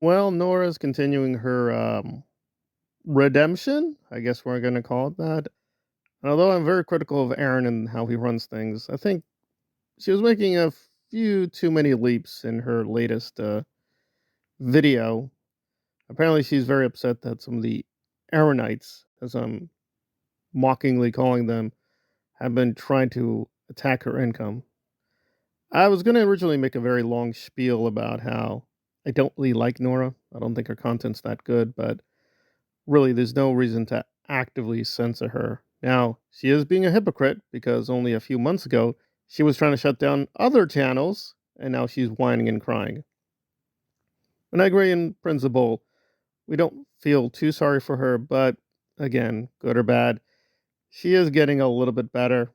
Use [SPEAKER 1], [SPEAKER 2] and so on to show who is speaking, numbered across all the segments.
[SPEAKER 1] Well, Nora's continuing her redemption. I guess we're going to call it that. And although I'm very critical of Aaron and how he runs things, I think she was making a few too many leaps in her latest video. Apparently, she's very upset that some of the Aaronites, as I'm mockingly calling them, have been trying to attack her income. I was going to originally make a very long spiel about how I don't really like Nora. I don't think her content's that good, but really, there's no reason to actively censor her. Now, she is being a hypocrite because only a few months ago, she was trying to shut down other channels, and now she's whining and crying. And I agree in principle. We don't feel too sorry for her, but again, good or bad, she is getting a little bit better.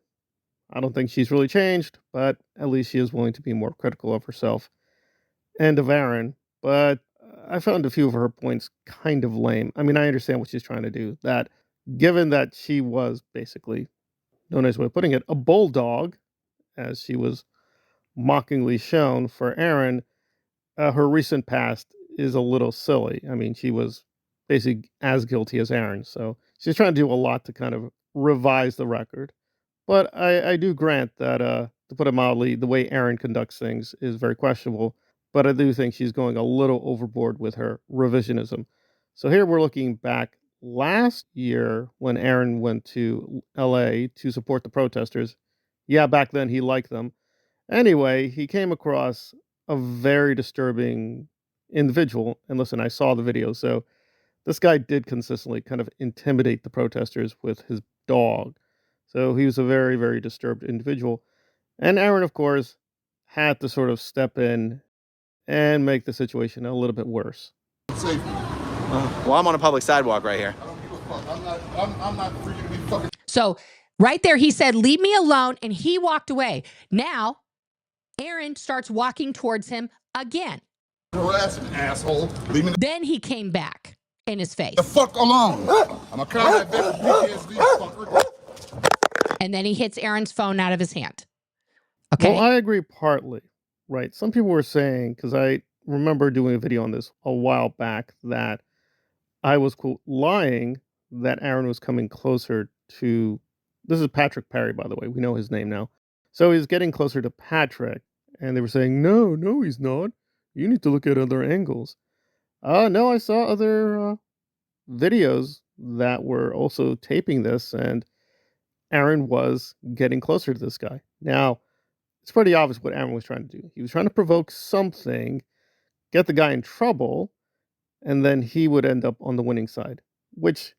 [SPEAKER 1] I don't think she's really changed, but at least she is willing to be more critical of herself and of Aaron. But I found a few of her points kind of lame. I mean, I understand what she's trying to do. That given that she was basically, no nice way of putting it, a bulldog, as she was mockingly shown for Aaron, her recent past is a little silly. I mean, she was basically as guilty as Aaron. So she's trying to do a lot to kind of revise the record. But I do grant that, to put it mildly, the way Aaron conducts things is very questionable. But I do think she's going a little overboard with her revisionism. So here we're looking back last year when Aaron went to LA to support the protesters. Yeah, back then he liked them. Anyway, he came across a very disturbing individual. And listen, I saw the video. So this guy did consistently kind of intimidate the protesters with his dog. So he was a very, very disturbed individual. And Aaron, of course, had to sort of step in and make the situation a little bit worse.
[SPEAKER 2] Well, I'm on a public sidewalk right here.
[SPEAKER 3] I don't give a fuck. I'm not free to be fucking.
[SPEAKER 4] So right there, he said, leave me alone. And he walked away. Now, Aaron starts walking towards him again.
[SPEAKER 3] Harassing, asshole. Leave me
[SPEAKER 4] Then he came back in his face.
[SPEAKER 3] the fuck alone. I'm a combat veteran, PTSD, fucker.
[SPEAKER 4] And then he hits Aaron's phone out of his hand. Okay.
[SPEAKER 1] Well, I agree partly, right? Some people were saying, because I remember doing a video on this a while back, that I was, quote, lying that Aaron was coming closer to, this is Patrick Perry, by the way. We know his name now. So he's getting closer to Patrick. And they were saying, no, he's not. You need to look at other angles. No, I saw other videos that were also taping this, and Aaron was getting closer to this guy. Now, it's pretty obvious what Aaron was trying to do. He was trying to provoke something, get the guy in trouble, and then he would end up on the winning side, which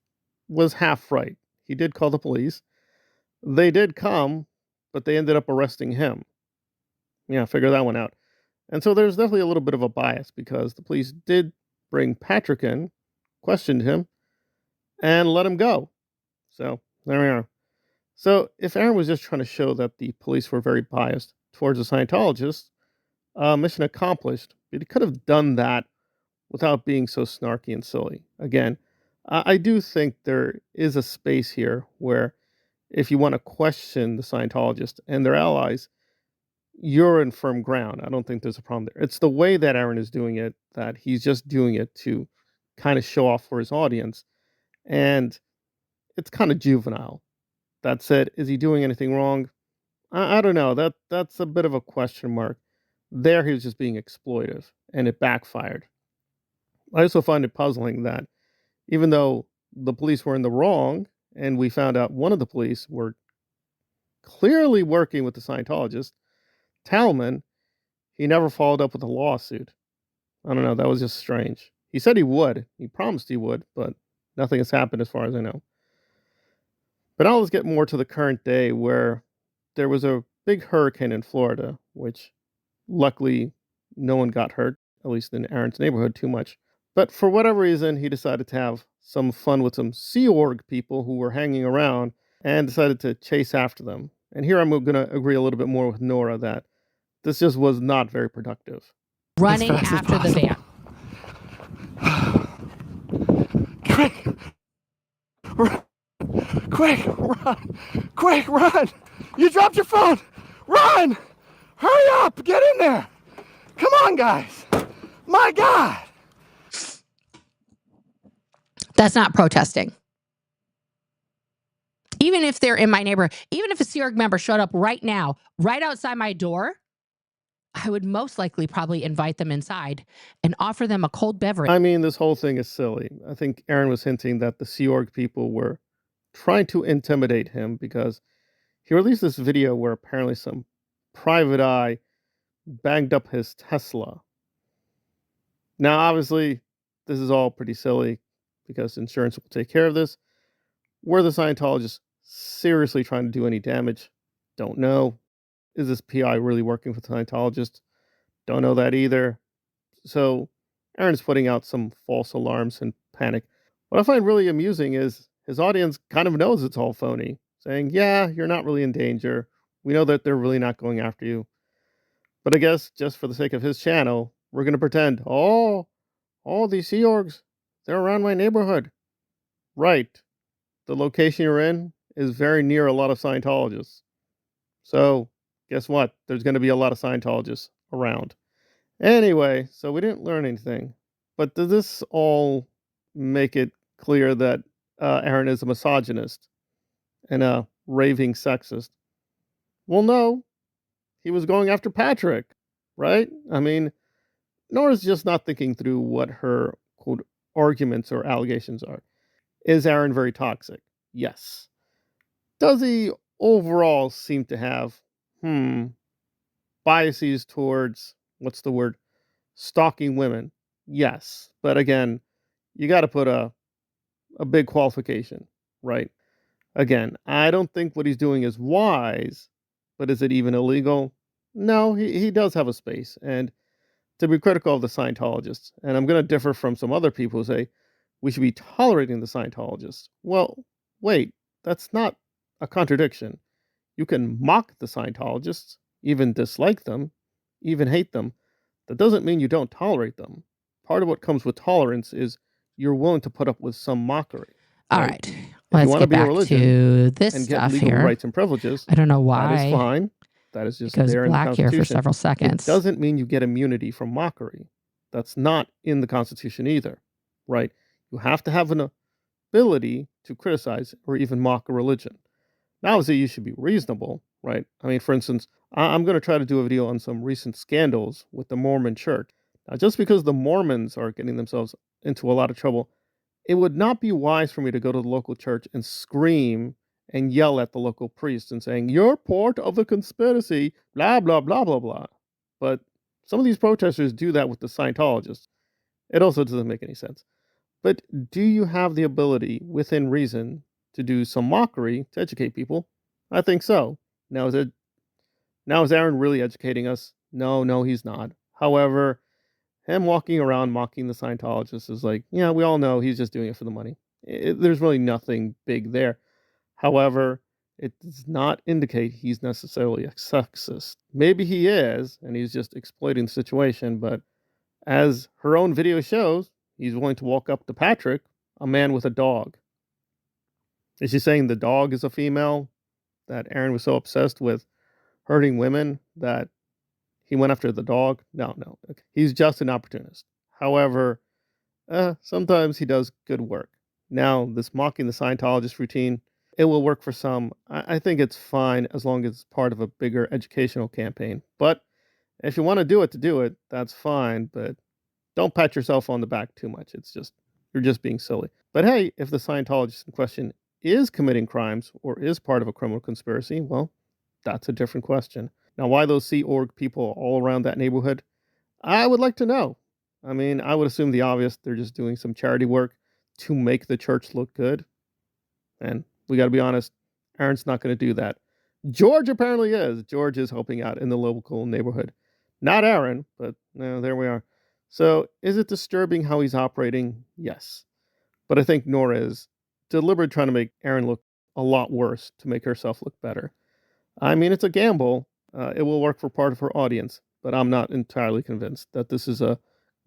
[SPEAKER 1] was half right. He did call the police. They did come, but they ended up arresting him. Yeah, figure that one out. And so there's definitely a little bit of a bias because the police did bring Patrick in, questioned him, and let him go. So there we are. So if Aaron was just trying to show that the police were very biased towards the Scientologists, mission accomplished. But he could have done that without being so snarky and silly. Again, I do think there is a space here where if you want to question the Scientologists and their allies, you're in firm ground. I don't think there's a problem there. It's the way that Aaron is doing it, that he's just doing it to kind of show off for his audience. And it's kind of juvenile. That said, is he doing anything wrong? I don't know. That's a bit of a question mark. There he was just being exploitive, and it backfired. I also find it puzzling that even though the police were in the wrong, and we found out one of the police were clearly working with the Scientologist, Talman, he never followed up with a lawsuit. I don't know. That was just strange. He said he would. He promised he would, but nothing has happened as far as I know. But now let's get more to the current day where there was a big hurricane in Florida, which luckily no one got hurt, at least in Aaron's neighborhood, too much. But for whatever reason, he decided to have some fun with some Sea Org people who were hanging around and decided to chase after them. And here I'm going to agree a little bit more with Nora that this just was not very productive.
[SPEAKER 4] Running after the van.
[SPEAKER 3] Quick, run. You dropped your phone. Run. Hurry up. Get in there. Come on, guys. My God.
[SPEAKER 4] That's not protesting. Even if they're in my neighborhood, even if a Sea Org member showed up right now, right outside my door, I would most likely probably invite them inside and offer them a cold beverage.
[SPEAKER 1] I mean, this whole thing is silly. I think Aaron was hinting that the Sea Org people were trying to intimidate him because he released this video where apparently some private eye banged up his Tesla. Now, obviously, this is all pretty silly because insurance will take care of this. Were the Scientologists seriously trying to do any damage? Don't know. Is this PI really working for the Scientologists? Don't know that either. So Aaron's putting out some false alarms and panic. What I find really amusing is his audience kind of knows it's all phony, saying, yeah, you're not really in danger. We know that they're really not going after you. But I guess just for the sake of his channel, we're going to pretend, all these Sea Orgs, they're around my neighborhood. Right. The location you're in is very near a lot of Scientologists. So guess what? There's going to be a lot of Scientologists around. Anyway, so we didn't learn anything. But does this all make it clear that Aaron is a misogynist and a raving sexist? Well, no. He was going after Patrick, right? I mean, Nora's just not thinking through what her, quote, arguments or allegations are. Is Aaron very toxic? Yes. Does he overall seem to have, biases towards, what's the word, stalking women? Yes. But again, you got to put a big qualification, right? Again, I don't think what he's doing is wise, but is it even illegal? No, he does have a space. And to be critical of the Scientologists, and I'm going to differ from some other people who say we should be tolerating the Scientologists. Well, wait, that's not a contradiction. You can mock the Scientologists, even dislike them, even hate them. That doesn't mean you don't tolerate them. Part of what comes with tolerance is you're willing to put up with some mockery.
[SPEAKER 4] All right. Let's get back to this
[SPEAKER 1] and
[SPEAKER 4] stuff
[SPEAKER 1] get legal
[SPEAKER 4] here.
[SPEAKER 1] rights and privileges.
[SPEAKER 4] I don't know why.
[SPEAKER 1] That is fine. That is just
[SPEAKER 4] it goes
[SPEAKER 1] there in the
[SPEAKER 4] black here
[SPEAKER 1] Constitution.
[SPEAKER 4] for several seconds.
[SPEAKER 1] It doesn't mean you get immunity from mockery. That's not in the Constitution either, right? You have to have an ability to criticize or even mock a religion. Now, obviously, you should be reasonable, right? I mean, for instance, I'm going to try to do a video on some recent scandals with the Mormon church. Now, just because the Mormons are getting themselves into a lot of trouble, it would not be wise for me to go to the local church and scream and yell at the local priest and saying, you're part of the conspiracy, blah, blah, blah, blah, blah. But some of these protesters do that with the Scientologists. It also doesn't make any sense. But do you have the ability, within reason, to do some mockery to educate people? I think so. Now is Aaron really educating us? No, he's not. However, him walking around mocking the Scientologists is like, yeah, we all know he's just doing it for the money. There's really nothing big there. However, it does not indicate he's necessarily a sexist. Maybe he is, and he's just exploiting the situation, but as her own video shows, he's willing to walk up to Patrick, a man with a dog. Is she saying the dog is a female? That Aaron was so obsessed with hurting women that he went after the dog? No. He's just an opportunist. However, sometimes he does good work. Now, this mocking the Scientologist routine, it will work for some. I think it's fine as long as it's part of a bigger educational campaign. But if you want to do it, that's fine. But don't pat yourself on the back too much. You're just being silly. But hey, if the Scientologist in question is committing crimes or is part of a criminal conspiracy, well, that's a different question. Now, why those Sea Org people all around that neighborhood? I would like to know. I mean, I would assume the obvious, they're just doing some charity work to make the church look good. And we got to be honest, Aaron's not going to do that. George apparently is. George is helping out in the local neighborhood. Not Aaron, but there we are. So is it disturbing how he's operating? Yes. But I think Nora is deliberately trying to make Aaron look a lot worse to make herself look better. I mean, it's a gamble. It will work for part of her audience, but I'm not entirely convinced that this is a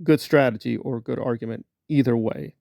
[SPEAKER 1] good strategy or a good argument either way.